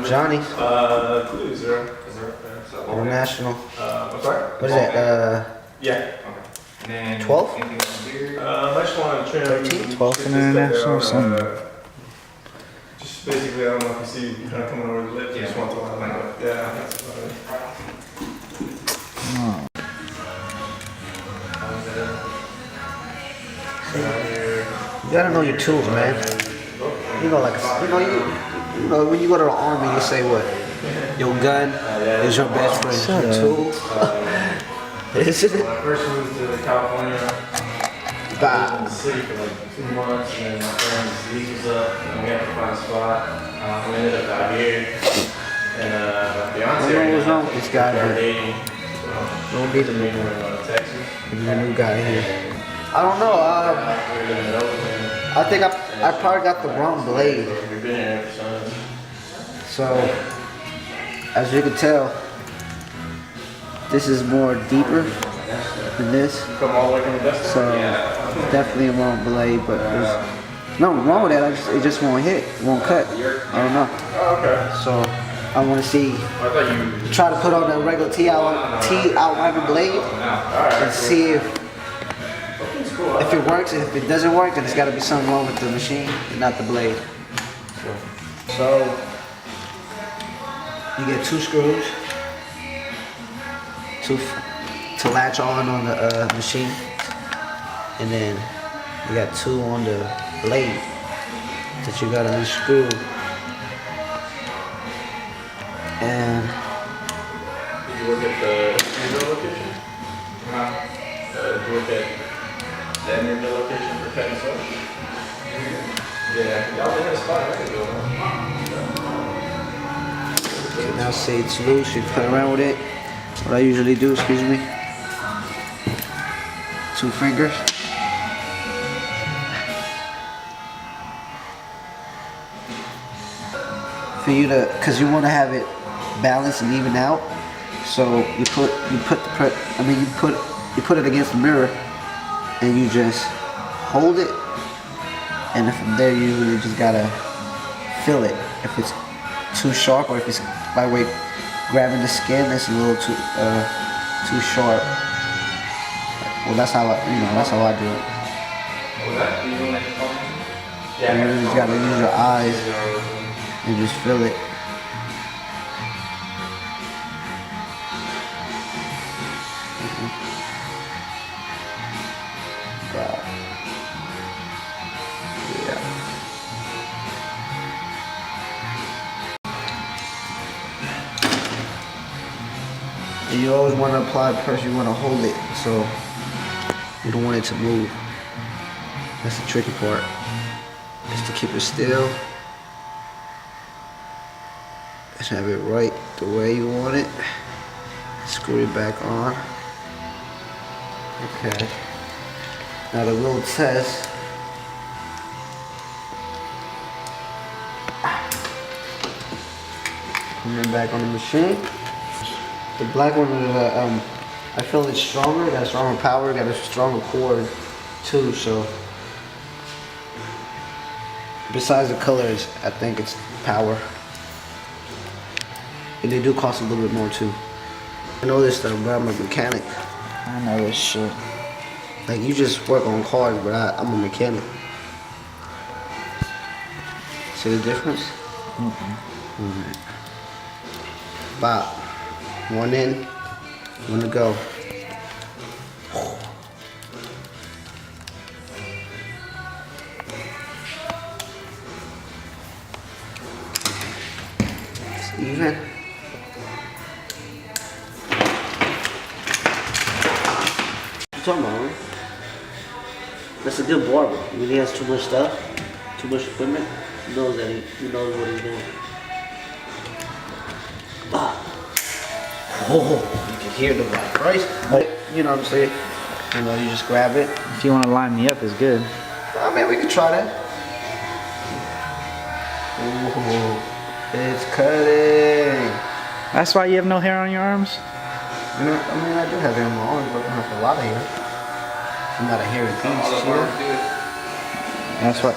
Johnny. 0. International. I'm sorry? What is that? Yeah. 12? I just want to trim 13? 12th international or something. Just basically, I don't know if you see kind of coming over the lip. I just want to line up. Yeah, that's about it. Oh. You gotta know your tools, man. You know, like, you know, when you go to the army, you say what? Your gun is your best friend. Your tool. Isn't it? When I first moved to California, I was in the city for like 2 months, and then my friend's lease was up, and we had to find a spot. We ended up out here, and my fiance I don't know what's wrong with this guy, started but dating. don't be the We were in Texas. new guy here. I don't know. We lived in Oakland. I think I probably got the wrong blade. We've been here ever since. So, as you can tell, this is more deeper than this. Come all the way from the desktop? So, definitely a wrong blade, but there's nothing wrong with that. It just won't hit, it won't cut. I don't know. Oh, okay. So, I want to see, I thought you... try to put on a regular T outliner blade and see if it works. And if it doesn't work, then it's got to be something wrong with the machine and not the blade. So, you get 2 screws to latch on the machine, and then you got 2 on the blade that you gotta unscrew. And Did you work at the Andrew location? Did you work at the Andrew location for cutting soap? Yeah, y'all in a spot I could go. now say it's loose, you play around with it. What I usually do, excuse me, 2 fingers. For you to, cause you want to have it balanced and even out. So you put it against the mirror, and you just hold it, and from there you really just gotta feel it. If it's too sharp, or if it's by way grabbing the skin, it's a little too sharp. Well, that's how I do it. And you just gotta use your eyes and just feel it. And you always want to apply pressure, you want to hold it, so you don't want it to move. That's the tricky part, is to keep it still and have it right the way you want it. Screw it back on. Okay. Now the little test. Put it back on the machine. The black one is, I feel it's stronger, got stronger power, got a stronger cord too, so. Besides the colors, I think it's power. And they do cost a little bit more too. I know this stuff, but I'm a mechanic. I know this shit. Like, you just work on cars, but I'm a mechanic. See the difference? Mm-hmm. Alright. Bop. 1 in, 1 to go. It's even. What you talking about, man? That's a good barber. When he has too much stuff, too much equipment, he knows what he's doing. Bop. Oh, you can hear the vibration. You know what I'm saying? You know, you just grab it. If you want to line me up, it's good. I mean, we could try that. Ooh, it's cutting. That's why you have no hair on your arms? You know, I mean, I do have hair on my arms, but I don't have a lot of hair. I'm not a hairy piece, That's why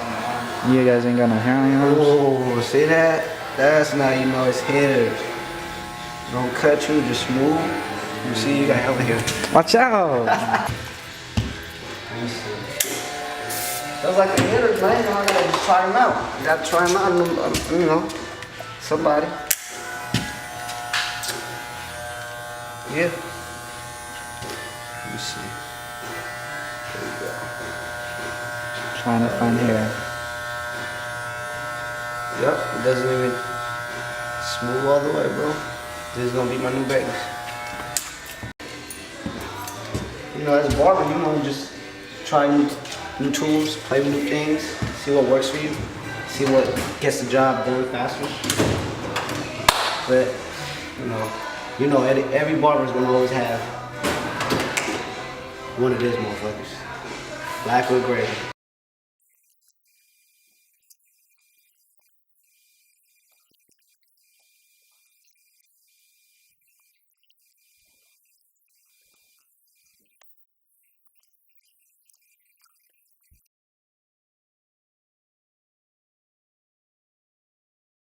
you guys ain't got no hair on your arms? Oh, see that? That's now you know it's hitters. Don't cut you, just smooth. You see, you got over here. Watch out. Let me see. Those like the hitters, man. You know, I gotta just try them out. You gotta try them out, you know, somebody. Yeah. Let me see. There we go. Trying to find hair. Yep, it doesn't even smooth all the way, bro. This is gonna be my new babies. You know, as a barber, you know, just try new tools, play with new things, see what works for you, see what gets the job done faster. But you know, every barber is gonna always have one of these motherfuckers, black or gray.